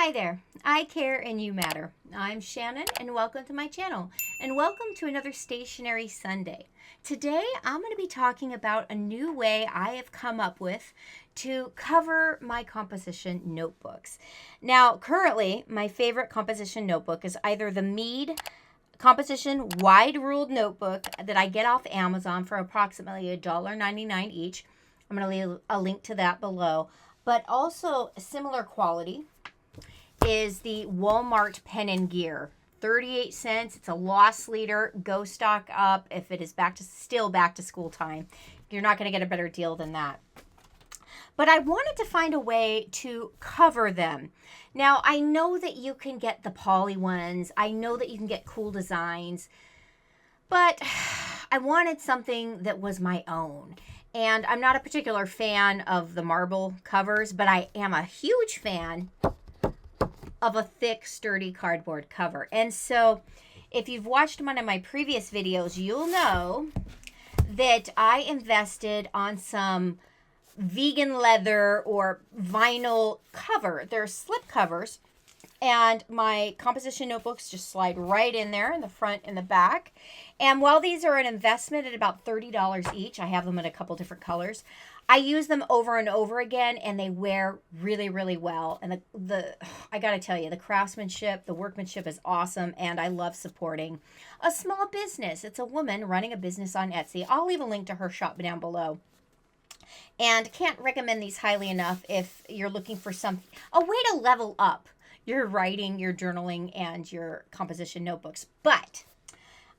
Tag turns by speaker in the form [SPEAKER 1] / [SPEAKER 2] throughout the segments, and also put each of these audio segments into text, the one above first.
[SPEAKER 1] Hi there, I care and you matter. I'm Shannon and welcome to my channel and welcome to another Stationery Sunday. Today I'm going to be talking about a new way I have come up with to cover my composition notebooks. Now currently my favorite composition notebook is either the Mead composition wide ruled notebook that I get off Amazon for approximately $1.99 each. I'm going to leave a link to that below. But also a similar quality is the Walmart Pen and Gear. 38 cents. It's a loss leader. Go stock up if it is still back to school time. You're not going to get a better deal than that. But I wanted to find a way to cover them. Now, I know that you can get the poly ones. I know that you can get cool designs. But I wanted something that was my own. And I'm not a particular fan of the marble covers, but I am a huge fan of a thick, sturdy cardboard cover. And so if you've watched one of my previous videos, you'll know that I invested on some vegan leather or vinyl cover. They're slip covers, and my composition notebooks just slide right in there in the front and the back. And while these are an investment at about $30 each, I have them in a couple different colors. I use them over and over again, and they wear really, really well. And I got to tell you, the craftsmanship, the workmanship is awesome, and I love supporting a small business. It's a woman running a business on Etsy. I'll leave a link to her shop down below. And can't recommend these highly enough if you're looking for a way to level up your writing, your journaling, and your composition notebooks. But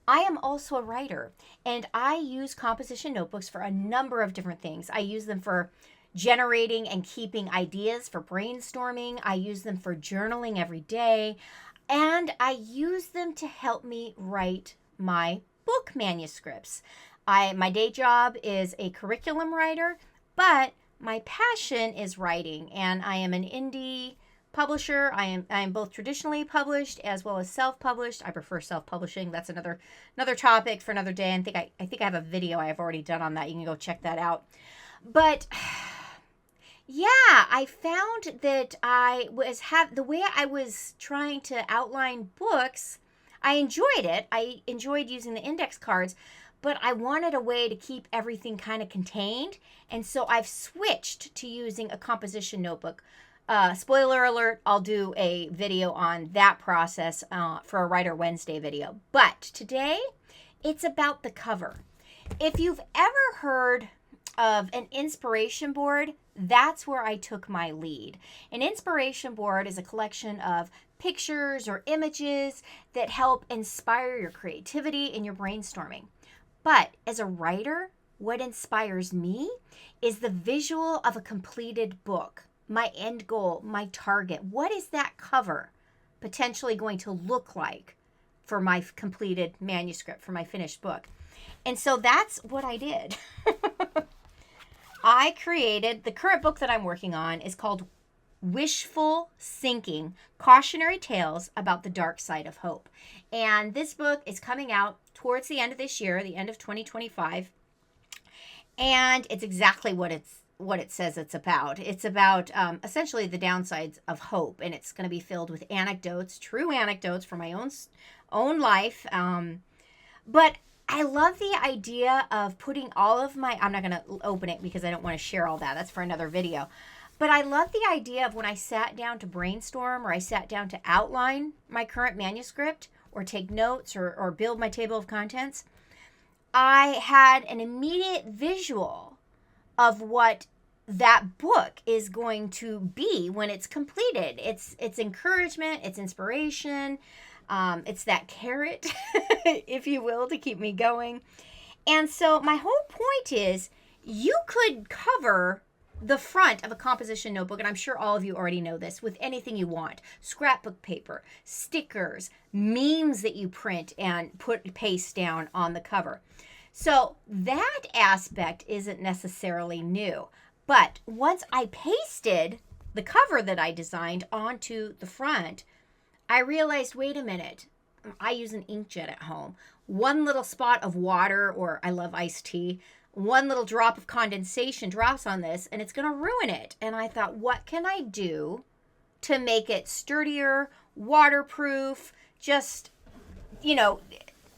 [SPEAKER 1] I am also a writer, and I use composition notebooks for a number of different things. I use them for generating and keeping ideas for brainstorming. I use them for journaling every day, and I use them to help me write my book manuscripts. My day job is a curriculum writer, but my passion is writing, and I am an indie publisher. I am both traditionally published as well as self-published. I prefer self-publishing. That's another topic for another day. I think I have a video I've already done on that. You can go check that out. But yeah, I found that the way I was trying to outline books, I enjoyed it. I enjoyed using the index cards, but I wanted a way to keep everything kind of contained. And so I've switched to using a composition notebook. Spoiler alert, I'll do a video on that process for a Writer Wednesday video. But today, it's about the cover. If you've ever heard of an inspiration board, that's where I took my lead. An inspiration board is a collection of pictures or images that help inspire your creativity and your brainstorming. But as a writer, what inspires me is the visual of a completed book. My end goal, my target. What is that cover potentially going to look like for my completed manuscript, for my finished book? And so that's what I did. I created, the current book that I'm working on is called Wishful Sinking, Cautionary Tales About the Dark Side of Hope. And this book is coming out towards the end of this year, the end of 2025. And it's exactly what it says it's about. It's about essentially the downsides of hope, and it's going to be filled with anecdotes, true anecdotes from my own life. But I love the idea of putting all of I'm not going to open it because I don't want to share all that. That's for another video. But I love the idea of when I sat down to brainstorm or I sat down to outline my current manuscript or take notes or build my table of contents, I had an immediate visual of what that book is going to be when it's completed. It's encouragement, it's inspiration, it's that carrot, if you will, to keep me going. And so my whole point is you could cover the front of a composition notebook, and I'm sure all of you already know this, with anything you want. Scrapbook paper, stickers, memes that you print and paste down on the cover. So that aspect isn't necessarily new. But once I pasted the cover that I designed onto the front, I realized, wait a minute, I use an inkjet at home. One little spot of water, or I love iced tea, one little drop of condensation drops on this and it's going to ruin it. And I thought, what can I do to make it sturdier, waterproof, just,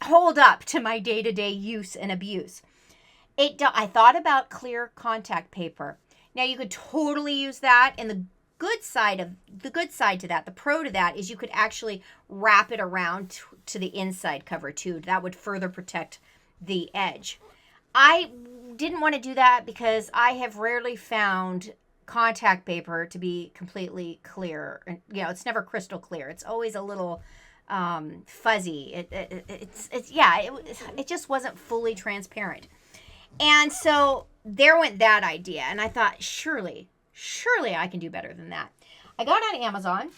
[SPEAKER 1] hold up to my day-to-day use and abuse. I thought about clear contact paper. Now you could totally use that, and the good side to that, the pro to that, is you could actually wrap it around to the inside cover too. That would further protect the edge. I didn't want to do that because I have rarely found contact paper to be completely clear. And it's never crystal clear. It's always a little fuzzy. It just wasn't fully transparent. And so there went that idea. And I thought, surely I can do better than that. I got on Amazon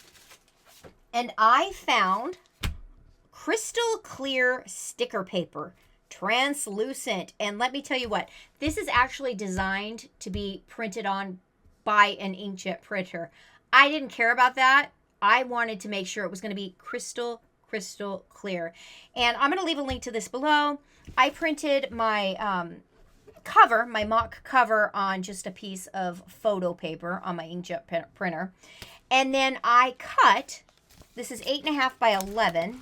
[SPEAKER 1] and I found crystal clear sticker paper, translucent. And let me tell you what, this is actually designed to be printed on by an inkjet printer. I didn't care about that. I wanted to make sure it was going to be crystal clear. And I'm going to leave a link to this below. I printed my my mock cover on just a piece of photo paper on my inkjet printer. And then I cut, this is 8.5 by 11.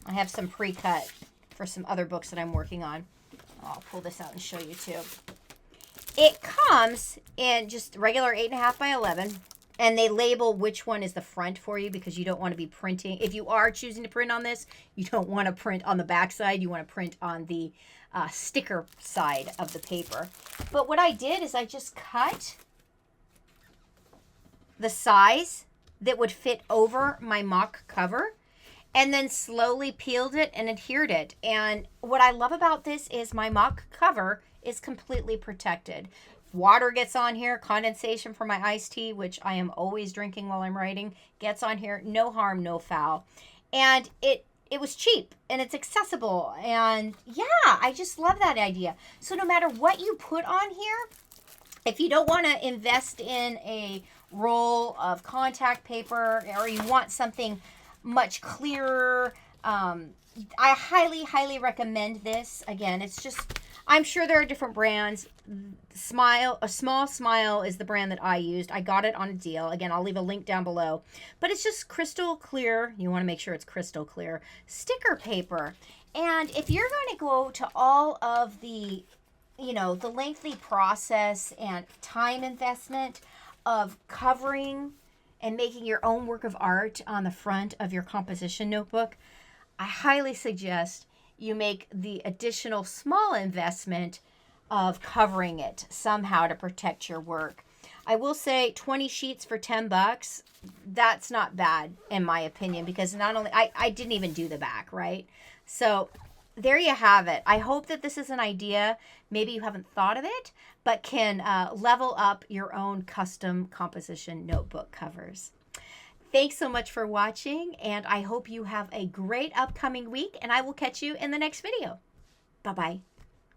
[SPEAKER 1] I have some pre-cut for some other books that I'm working on. I'll pull this out and show you too. It comes in just regular 8.5 by 11. And they label which one is the front for you because you don't want to be printing. If you are choosing to print on this, you don't want to print on the back side. You want to print on the sticker side of the paper. But what I did is I just cut the size that would fit over my mock cover and then slowly peeled it and adhered it. And what I love about this is my mock cover is completely protected. Water gets on here, condensation from my iced tea, which I am always drinking while I'm writing, gets on here. No harm, no foul. And it was cheap and it's accessible. And yeah, I just love that idea. So no matter what you put on here, if you don't want to invest in a roll of contact paper or you want something much clearer, I highly recommend this. Again, it's just, I'm sure there are different brands. A Small Smile is the brand that I used. I got it on a deal. Again, I'll leave a link down below. But it's just crystal clear. You want to make sure it's crystal clear. Sticker paper. And if you're going to go to all of the, the lengthy process and time investment of covering and making your own work of art on the front of your composition notebook, I highly suggest you make the additional small investment of covering it somehow to protect your work. I will say 20 sheets for $10, that's not bad in my opinion, because not only, I didn't even do the back, right? So there you have it. I hope that this is an idea. Maybe you haven't thought of it, but can level up your own custom composition notebook covers. Thanks so much for watching, and I hope you have a great upcoming week, and I will catch you in the next video. Bye-bye.